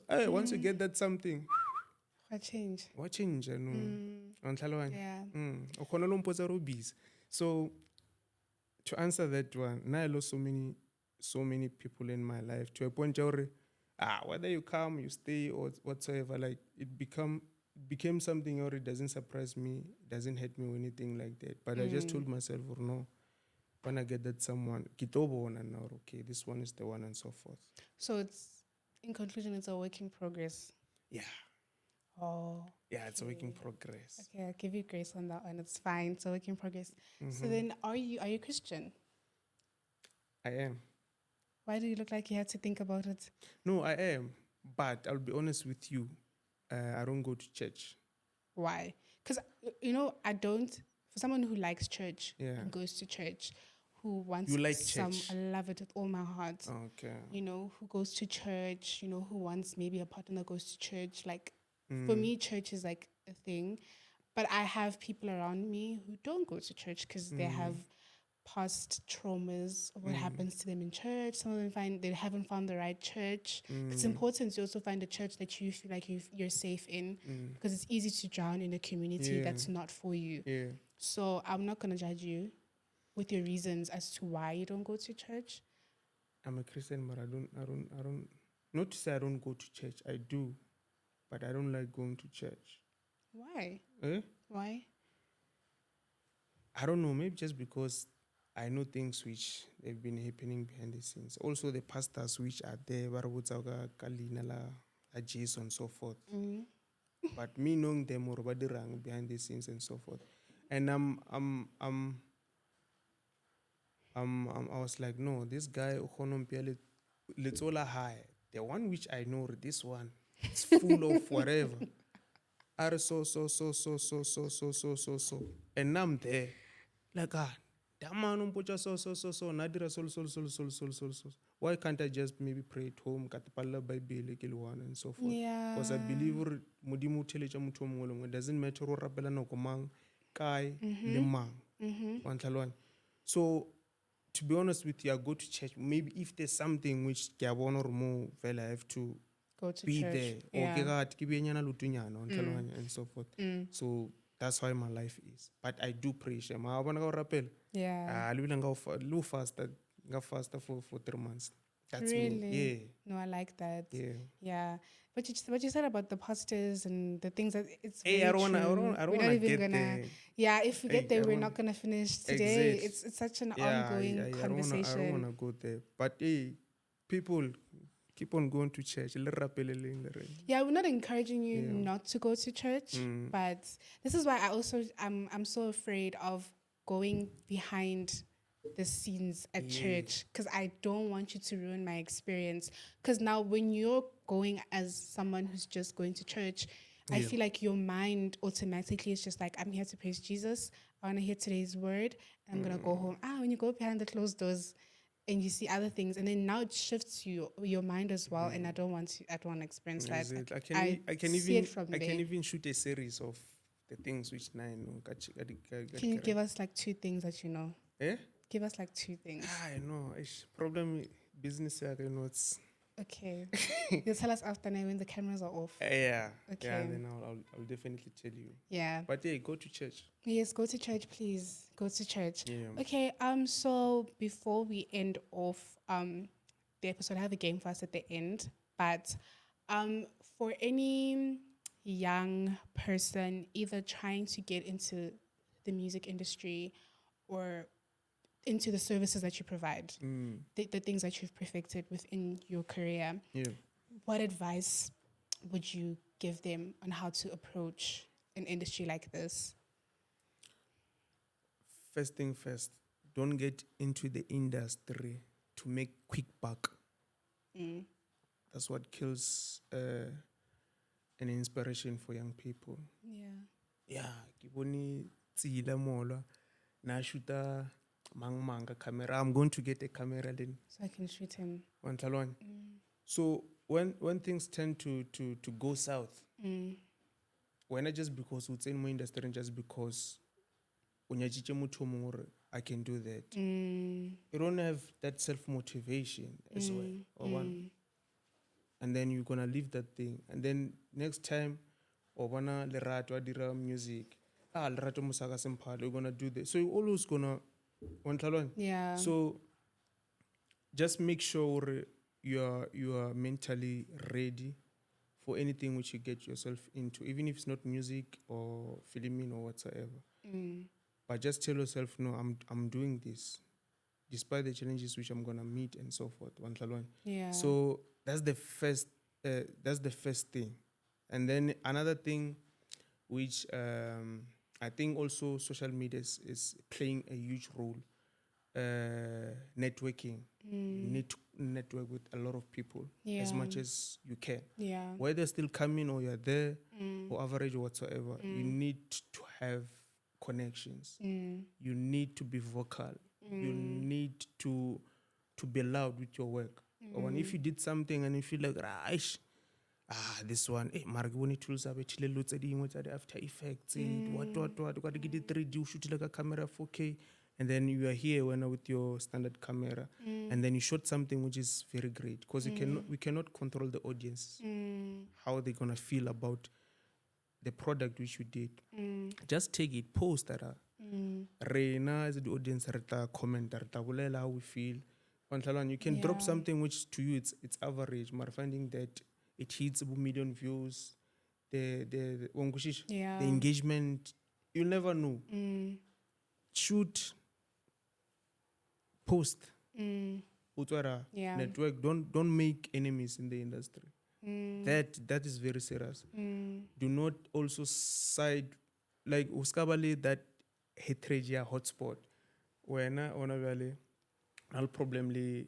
Hey, once you get that something, what change? Yeah. So to answer that one, now I lost so many people in my life to a point where whether you come, you stay, or whatsoever, like it became something, or it doesn't surprise me, doesn't hurt me or anything like that. But I just told myself, no, when I get that someone, okay, this one is the one, and so forth. So in conclusion, it's a work in progress. Yeah. Oh. Yeah, it's a work in progress. Okay, I'll give you grace on that one. It's fine. It's a work in progress. So then, are you Christian? I am. Why do you look like you had to think about it? No, I am. But I'll be honest with you. I don't go to church. Why? Because, I don't. For someone who likes church and goes to church, who wants you like church? I love it with all my heart. Okay. Who goes to church, who wants maybe a partner that goes to church. Like, for me, church is like a thing. But I have people around me who don't go to church because they have past traumas of what happens to them in church. Some of them find they haven't found the right church. It's important to also find a church that you feel like you're safe in, because it's easy to drown in a community that's not for you. Yeah. So I'm not gonna judge you with your reasons as to why you don't go to church. I'm a Christian, but I don't. Not to say I don't go to church. I do, but I don't like going to church. Why? Eh? Why? I don't know. Maybe just because I know things which have been happening behind the scenes. Also, the pastors which are there, Kalina la Jesus and so forth. But me knowing them or badirang behind the scenes and so forth, and I was like, no, this guy let's all high. The one which I know, this one, it's full of whatever. Are so. And I'm there. Like, that man so. Nadira so. Why can't I just maybe pray at home, katapalla Bible, kilwan and so forth? Because I Yeah. believe mudimu telecha mutu mongolong. It doesn't matter or rapela no komang, kai, lemang. So to be honest with you, I go to church. Maybe if there's something which I want or more, well, I have to Go to be church. there. Yeah. And so forth. So that's why my life is. But I do pray. Yeah. Low faster for 3 months. That's Really? me. No, I like that. Yeah. Yeah. But what you said about the pastors and the things that it's Hey, very I don't wanna true. I don't We're not wanna even get gonna. there. Yeah, if we get Hey, there, I we're don't- not gonna finish today. Exact. It's such an Yeah, ongoing I don't conversation. wanna go there. But hey, people keep on going to church. Yeah, we're not encouraging you not to go to church, but this is why I'm so afraid of going behind the scenes at church, because I don't want you to ruin my experience. Because now when you're going as someone who's just going to church, I feel like your mind automatically is just like, I'm here to praise Jesus. I want to hear today's word. And I'm gonna go home. When you go behind the closed doors, and you see other things, and then now it shifts your mind as well. And I don't want to experience that. Is it? Like, I can see even it from I there. can even shoot a series of the things which I know. Can you give us like 2 things that you know? Eh? Give us like 2 things. I know. Problem business. I know it's. Okay. You'll tell us after now when the cameras are off. Yeah. Okay. Yeah. Then I'll definitely tell you. Yeah. But hey, go to church. Yes, go to church, please. Go to church. Yeah. Okay. So before we end off the episode, I have a game for us at the end. But for any young person either trying to get into the music industry or into the services that you provide, the things that you've perfected within your career, Yeah. what advice would you give them on how to approach an industry like this? First thing first, don't get into the industry to make quick buck. That's what kills an inspiration for young people. Yeah. Yeah, kiboni tsila mola na shoota manga camera. I'm going to get a camera then. So I can shoot him. So when things tend to go south, when I just because it's in my industry and just because I can do that. You don't have that self-motivation as well. Or one. And then you're gonna leave that thing. And then next time, wana lerato adira music. Lerato musaka sempalo, you're gonna do this. So you're always gonna Yeah. So just make sure you are mentally ready for anything which you get yourself into, even if it's not music or filming or whatsoever. But just tell yourself, no, I'm doing this, despite the challenges which I'm gonna meet and so forth. Yeah. So that's the first thing. And then another thing, which I think also social media is playing a huge role. Networking. You need to network with a lot of people as much as you can. Yeah. Whether still coming or you're there or average or whatsoever, you need to have connections. You need to be vocal. You need to be loud with your work. Or if you did something and you feel like, this one, mara ke bone tools a bethile lo tse dingwe tsa di-after effects, what, kwa ke di-3D, o shoot like a camera 4K, and then you are here when with your standard camera, and then you shot something which is very great, because we cannot control the audience, how they're gonna feel about the product which you did. Just take it, post that. Rena as the audience, reta comment, reta bolela how we feel. You can drop something which to you it's average, but finding that it hits a million views, the engagement, you'll never know. Shoot, post, network. Don't make enemies in the industry. That is very serious. Do not also side like uskabali that hatred hotspot. When I'll problem li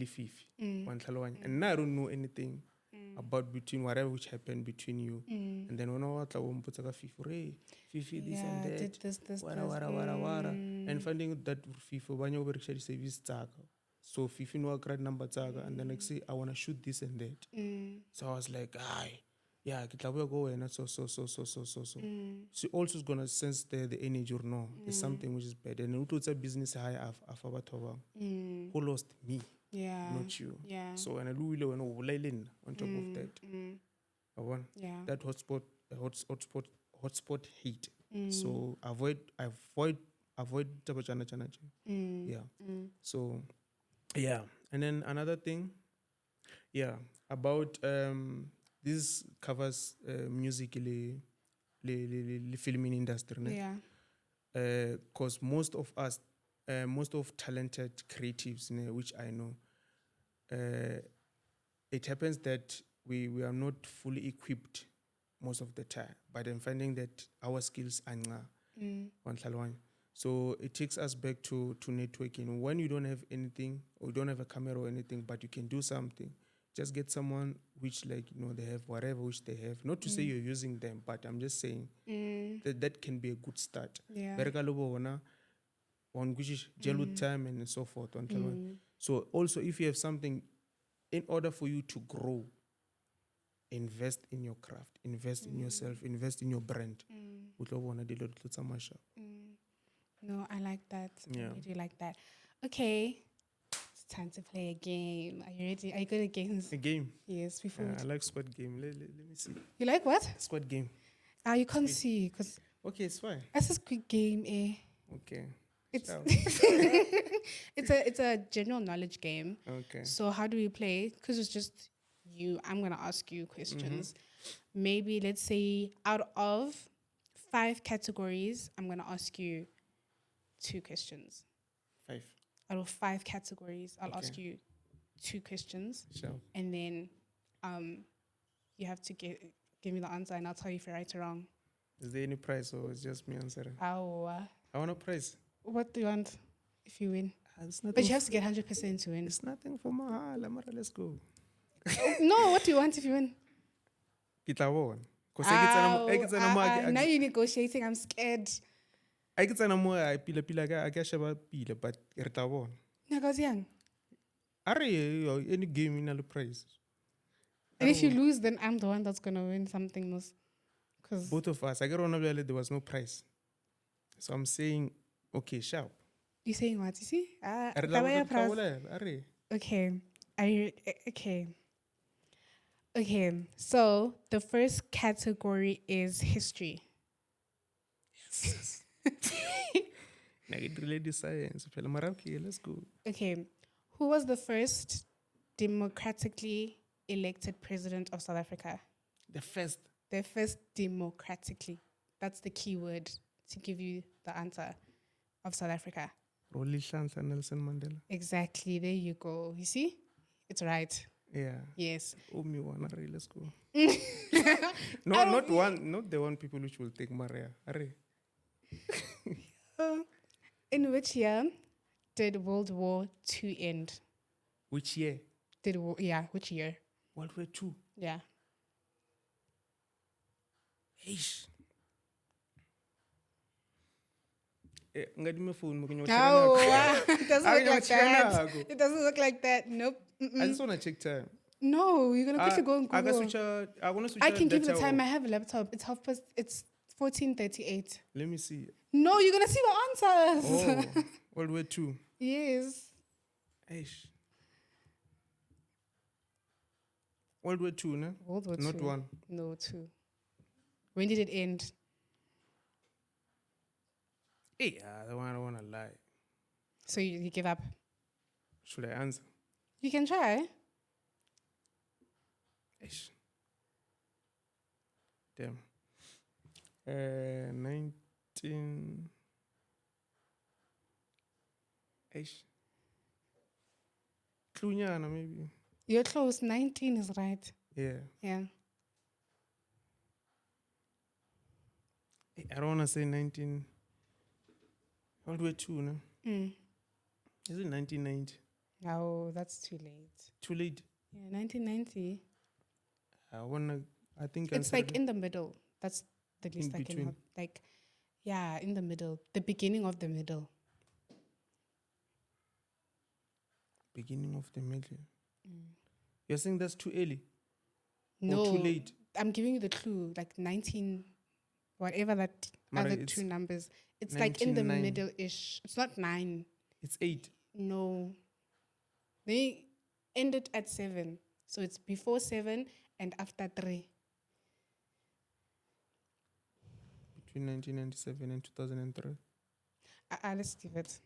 fifi. And now I don't know anything about between whatever which happened between you. And then when I was like fifi this and that. This. Wara. And finding that fifi when you work service tag. So fifi no grad number tag, and then like say I wanna shoot this and that. So I was like, yeah, go and so. She also is gonna sense the energy or no. There's something which is bad. And it's a business high who lost me, not you. Yeah. So and I do when on top of that. That hotspot hate. So avoid chana. So and then another thing, about this covers musically the filming industry. Because most of us, most of talented creatives, which I know, it happens that we are not fully equipped most of the time, but I'm finding that our skills are so it takes us back to networking. When you don't have anything, or you don't have a camera or anything, but you can do something, just get someone which they have whatever which they have. Not to say you're using them, but I'm just saying that can be a good start. On which time and so forth. So also if you have something, in order for you to grow, invest in your craft, invest in yourself, invest in your brand. No, I like that. Yeah. I really like that. Okay. It's time to play a game. Are you ready? Are you good at games? A game? Yes, before. I like squad game. Let me see. You like what? Squad game. You can't see because. Okay, it's fine. That's a quick game, Okay. It's it's a general knowledge game. Okay. So how do we play? Because it's just you. I'm gonna ask you questions. Maybe let's say out of 5 categories, I'm gonna ask you 2 questions. 5. Out of 5 categories, I'll ask you 2 questions. Sure. And then you have to give me the answer and I'll tell you if you're right or wrong. Is there any prize or it's just me answering? I want a prize. What do you want if you win? But you have to get 100% to win. It's nothing for Mahal. Let's go. No, what do you want if you win? Now you're negotiating. I'm scared. I get an I guess about pila, but Ertavon. Nagaziang. Are any game in a prize? And if you lose, then I'm the one that's gonna win something else. Because both of us, I get on there was no prize. So I'm saying, sharp. You saying what? You see? Okay. Okay. So the first category is history. Yes. Science. Let's go. Okay. Who was the first democratically elected president of South Africa? The first democratically. That's the key word to give you the answer of South Africa. Nelson Mandela. Exactly. There you go. You see? It's right. Yeah. Yes. Let's go. Not the one people which will take Maria. In which year did World War II end? Which year? Which year? World War II. Yeah. Eish. It doesn't look like that. It doesn't look like that. Nope. I just want to check time. No, you're gonna quickly go on I Google. want to switch I can give you the data time. or- I have a laptop. It's 14:38. Let me see. No, you're gonna see the answers. Oh, World War II. Yes. Eish. World War II, no? World War Not II. one. No, 2. When did it end? Hey, I don't want to lie. So you give up? Should I answer? You can try. Eish. Damn. 19. Eish. Clunyana, maybe. You're close. 19 is right. Yeah. Yeah. I don't want to say 19. World War II, no? Mm. Is it 1990? No, that's too late. Too late. Yeah, 1990. I think It's like in the middle. That's the least In I can between. help. Like, yeah, in the middle. The beginning of the middle. beginning of the middle. You're saying that's too early? No. Or too late? I'm giving you the clue. Like 19, whatever that Mara, other it's two numbers. It's like in the 19.9. middle-ish. It's not 9. It's 8. No. They ended at 7. So it's before 7 and after 3. Between 1997 and 2003. Let's give it.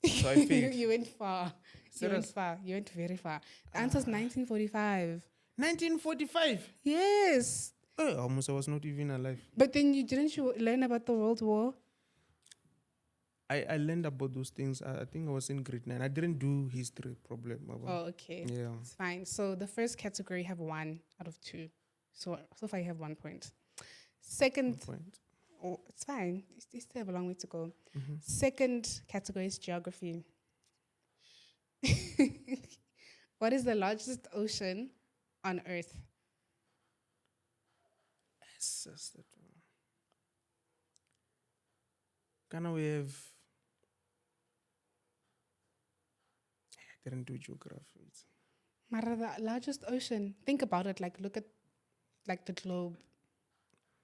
So I failed. You went far. You went Serious? far. You went very far. The answer is 1945. 1945? Yes. Oh, almost I was not even alive. But then didn't you learn about the World War? I learned about those things. I think I was in grade 9. I didn't do history problem. Oh, okay. Yeah. It's fine. So the first category have 1 out of 2. So far you have 1 point. Second, Point. oh, it's fine. You still have a long way to go. Mhm. Second category is geography. What is the largest ocean on Earth? Yes, that's that one. Ghana, we have. I didn't do geography. Mara, the largest ocean. Think about it. Like, look at like the globe.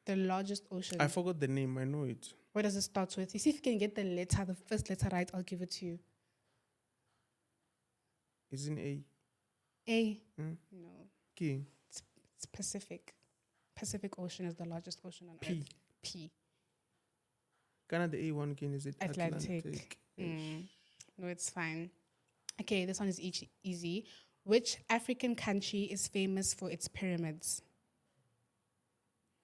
The largest ocean. I forgot the name. I know it. What does it start with? You see if you can get the letter, the first letter right, I'll give it to you. It's in A. A. Hmm? No. K. It's Pacific. Pacific Ocean is the largest ocean on P. Earth. P. Ghana, the A1 again, is it Atlantic. No, it's fine. Okay, this one is easy. Which African country is famous for its pyramids?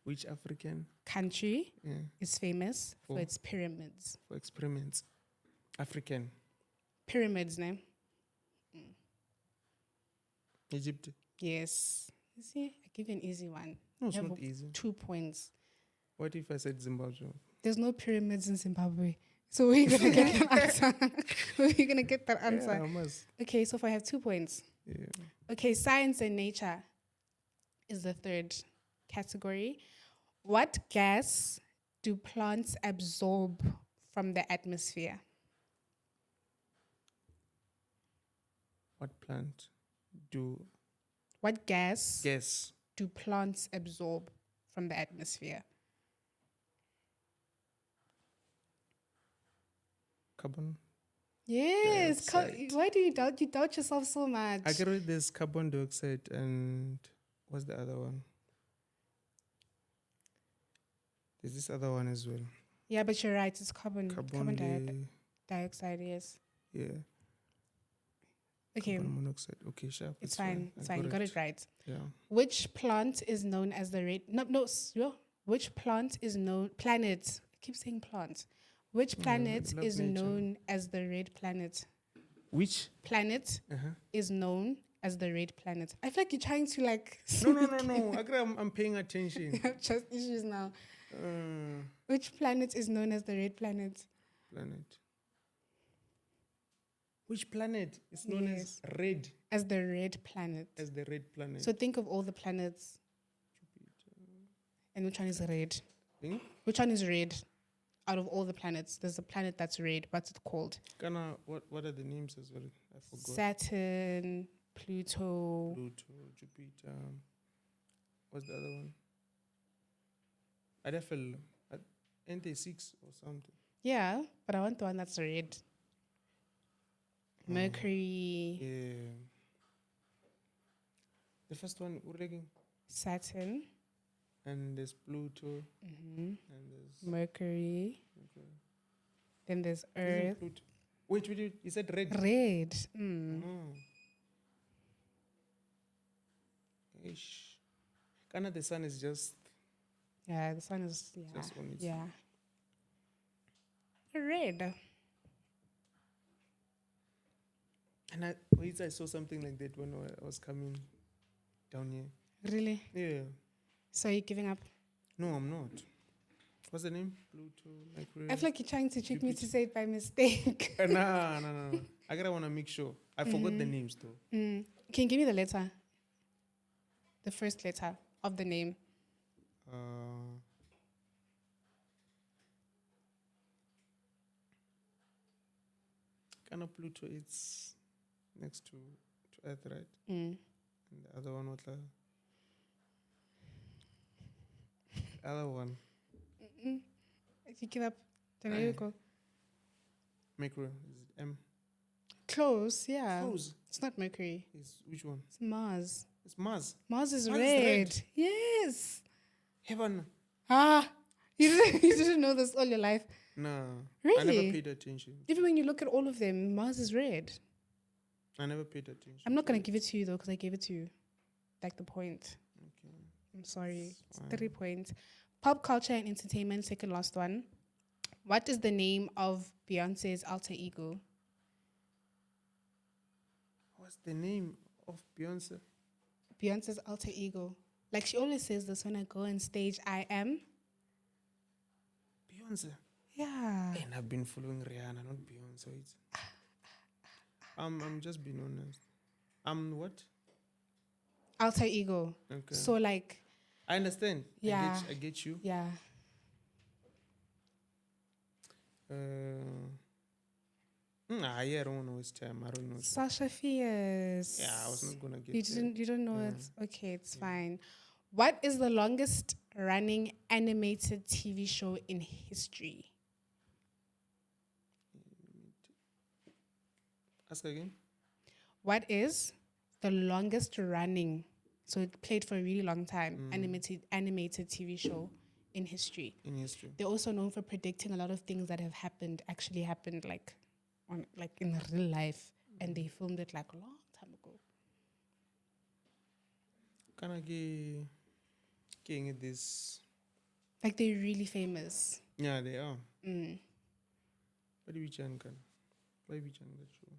Which African? Country Yeah. is famous for For? its pyramids. For experiments. African. Pyramids, no? Egypt. Yes. You see, I give you an easy one. No, it's You have not easy. 2 points. What if I said Zimbabwe? There's no pyramids in Zimbabwe. So where are you going to get that answer? Where are you going to get that answer? Yeah, I must. Okay, so far I have 2 points. Yeah. Okay, science and nature is the third category. What gas do plants absorb from the atmosphere? What plant do What gas guess? do plants absorb from the atmosphere? Carbon? Yes. Dioxide. Why do you doubt yourself so much? I can read this carbon dioxide and what's the other one? There's this other one as well. Yeah, but you're right. It's carbon Carbon dioxide. Yes. yeah. Okay. Carbon monoxide. Okay, sharp. It's fine. It's fine. You got it right. Yeah. Which plant is known as the red? Which plant is known? Planet. I keep saying plant. Which planet love is nature. known as the red planet? Which? Planet Uh-huh. is known as the red planet. I feel like you're trying to like. No. Agree, I'm paying attention. I have trust issues now. Uh, Which planet is known as the red planet? planet. Which planet is known Yes. as red? As the red planet. As the red planet. So think of all the planets. And which one is red? Hmm? Which one is red? Out of all the planets, there's a planet that's red. What's it called? Ghana, what are the names as well? I forgot. Saturn, Pluto, Pluto, bit. What's the other one? NFL. Ain't they 6 or something? Yeah, but I want the one that's red. Mercury, Yeah. The first one, Urleging. Saturn, And there's Pluto. And there's Mercury. okay. Then there's Isn't Earth. Pluto? Wait, you said red. Red. Ish. Kinda the sun is just Yeah, the sun is just on its yeah. Red. and I saw something like that when I was coming down here. Really? Yeah. So you're giving up? No, I'm not. What's the name? Pluto, Mercury. I feel like you're trying to trick me to say it by mistake. No. I gotta wanna make sure. I forgot the names though. Can you give me the letter? The first letter of the name. Kind of Pluto, it's next to Earth, right? And the other one, what the other one? If you give up, then there you go. Mercury is M. Close, yeah. Close. It's not Mercury. Is which one? It's Mars. It's Mars. Mars is Mars is red. red. Yes. Heaven. You didn't know this all your life. No. Really? I never paid attention. Even when you look at all of them, Mars is red. I never paid attention. I'm not going to give it to you, though, because I gave it to you. Like the point. Okay. I'm sorry. It's It's fine. 3 points. Pop culture and entertainment, second last one. What is the name of Beyonce's alter ego? What's the name of Beyonce? Beyonce's alter ego. Like she always says this when I go on stage, I am. Beyonce. Yeah. And I've been following Rihanna, not Beyonce. It's I'm just being honest. I'm what? Alter ego. Okay. So like, I understand. Yeah. I get you. yeah. Yeah, I don't want to waste time. I don't know. Sasha Fierce. Yeah, I was not gonna get You don't know Yeah. it? Okay, it's fine. What is the longest running animated TV show in history? Ask again. What is the longest running? So it played for a really long time. Animated TV show in history. In history. They're also known for predicting a lot of things that have actually happened, like in real life, and they filmed it like a long time ago. Can I get this? Like they're really famous. Yeah, they are. What do we can? Why we can that show?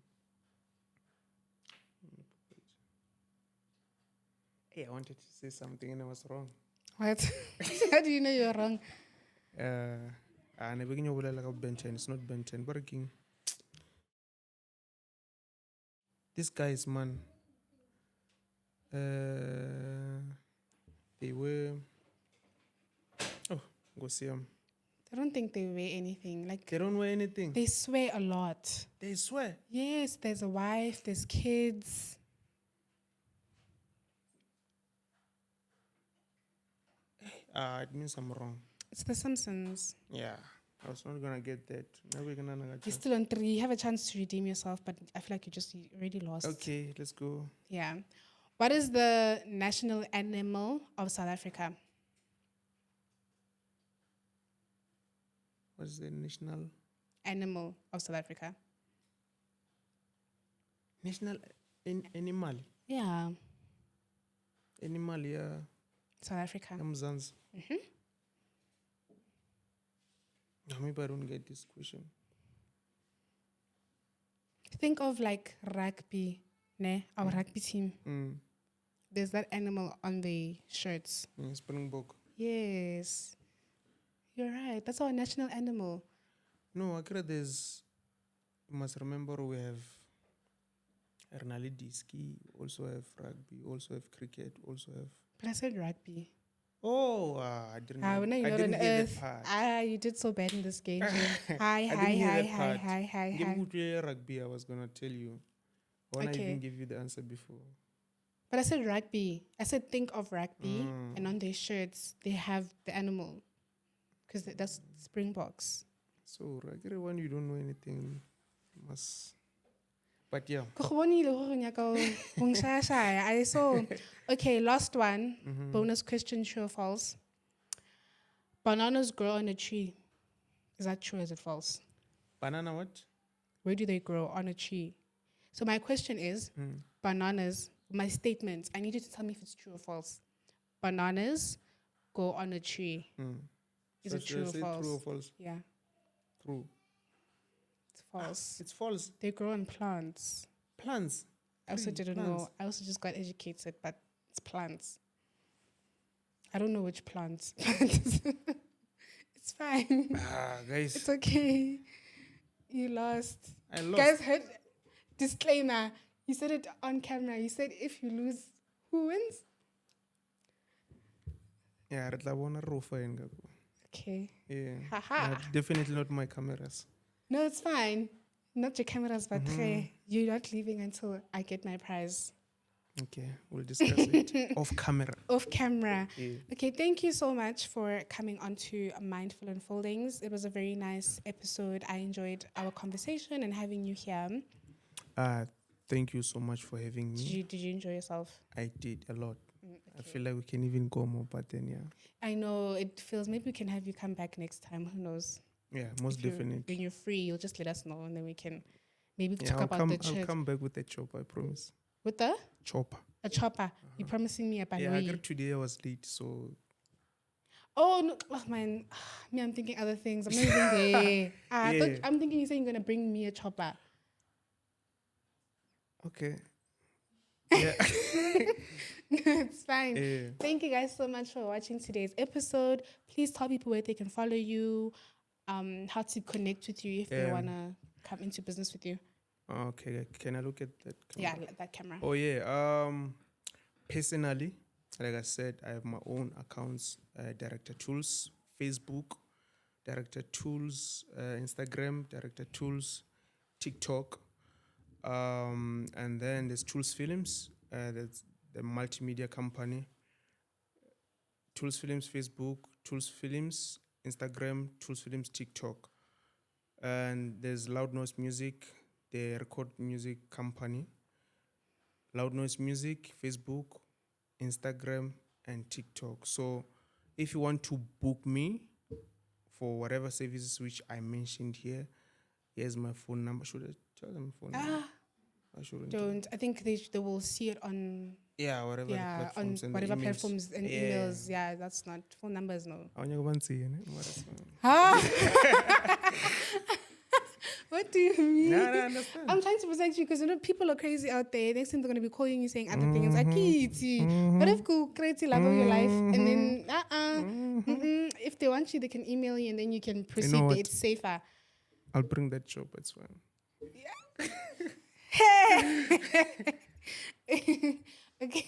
Hey, I wanted to say something and I was wrong. What? How do you know you're wrong? And begin your like a Ben 10. It's not Ben 10. But again, this guy's man. They were. Oh, go see them. I don't think they wear anything. Like They don't wear anything. they swear a lot. They swear. Yes, there's a wife, there's kids. It means I'm wrong. It's The Simpsons. Yeah, I was not gonna get that. Now we're gonna. You're still on 3. You have a chance to redeem yourself, but I feel like you already lost. Okay, let's go. Yeah. What is the national animal of South Africa? What's the national Animal of South Africa. animal? Yeah. Animal, yeah. South Africa. Mzansi. Maybe I don't get this question. Think of like rugby, our rugby team. There's that animal on the shirts. Springbok. Yes. You're right. That's our national animal. No, Akira, you must remember we have Ernali Diski, also have rugby, also have cricket, also have. But I said rugby. Oh, I didn't know. When you're I not didn't on hear Earth. that part. You did so bad in this game. Jane. I didn't hear that part. Hi. Give me rugby, I was going to tell you. I want to Okay. even give you the answer before. But I said rugby. I said think of rugby, and on their shirts they have the animal, because that's Springboks. So, regular one, you don't know anything. Must. But yeah. I saw. Okay, last one. Bonus question: true or false? Bananas grow on a tree. Is that true or is it false? Banana what? Where do they grow? On a tree. So my question is, bananas, my statements, I need you to tell me if it's true or false. Bananas go on a tree. Is So it should true I or say false? true or false? Yeah, True. it's false. It's false. They grow on plants. Plants. I also didn't plants. know. I also just got educated, but it's plants. I don't know which plants. It's fine. Guys. It's okay. You lost. I lost. Guys, heard disclaimer. You said it on camera. You said if you lose, who wins? Yeah, Okay. yeah. Haha. Definitely not my cameras. No, it's fine. Not your cameras, but you're not leaving until I get my prize. Okay, we'll discuss it off camera. Off camera. Yeah. Okay, thank you so much for coming on to Mindful Unfoldings. It was a very nice episode. I enjoyed our conversation and having you here. Thank you so much for having me. Did you enjoy yourself? I did a lot. Okay. I feel like we can even go more, but then yeah. I know it feels, maybe we can have you come back next time. Who knows? Yeah, most definitely. When you're free, you'll just let us know and then we can maybe talk I'll about come, the church. I'll come back with a chopper, I promise. With the? Chopper. A chopper. You're promising me a banana. Yeah, I got today I was late, so. Oh, no. Oh, man. Me, I'm thinking other things. I'm not even there. I'm thinking you're saying you're going to bring me a chopper. Okay. Yeah. It's fine. Yeah. Thank you guys so much for watching today's episode. Please tell people where they can follow you, how to connect with you if they want to come into business with you. Okay, can I look at that camera? Yeah, that camera. Oh yeah. Personally, like I said, I have my own accounts, Director Tools, Facebook, Director Tools, Instagram, Director Tools, TikTok, and then there's Tools Films, that's the multimedia company. Tools Films Facebook, Tools Films Instagram, Tools Films TikTok, and there's Loud Noise Music, the record music company. Loud Noise Music, Facebook, Instagram, and TikTok. So if you want to book me for whatever services which I mentioned here, here's my phone number. Should I tell them phone number? I shouldn't. Don't. I think they will see it on whatever the platforms on and whatever the emails. platforms and emails. Yeah, that's not phone numbers. No. What do you mean? No, I understand. I'm trying to protect you because people are crazy out there. Next thing they're gonna be calling you saying other things. What if you create love of your life and then if they want you, they can email you and then you can proceed. You know what? It's safer. I'll bring that job. It's fine. Okay.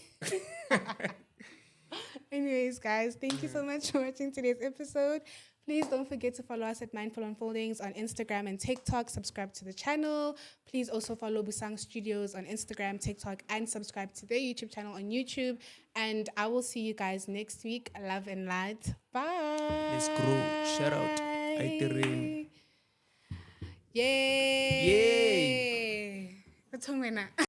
Anyways, guys, thank you so much for watching today's episode. Please don't forget to follow us at Mindful Unfoldings on Instagram and TikTok. Subscribe to the channel. Please also follow Busang Studios on Instagram, TikTok, and subscribe to their YouTube channel on YouTube. And I will see you guys next week. Love and light. Bye. Let's grow. Shout out. Yay. Yay.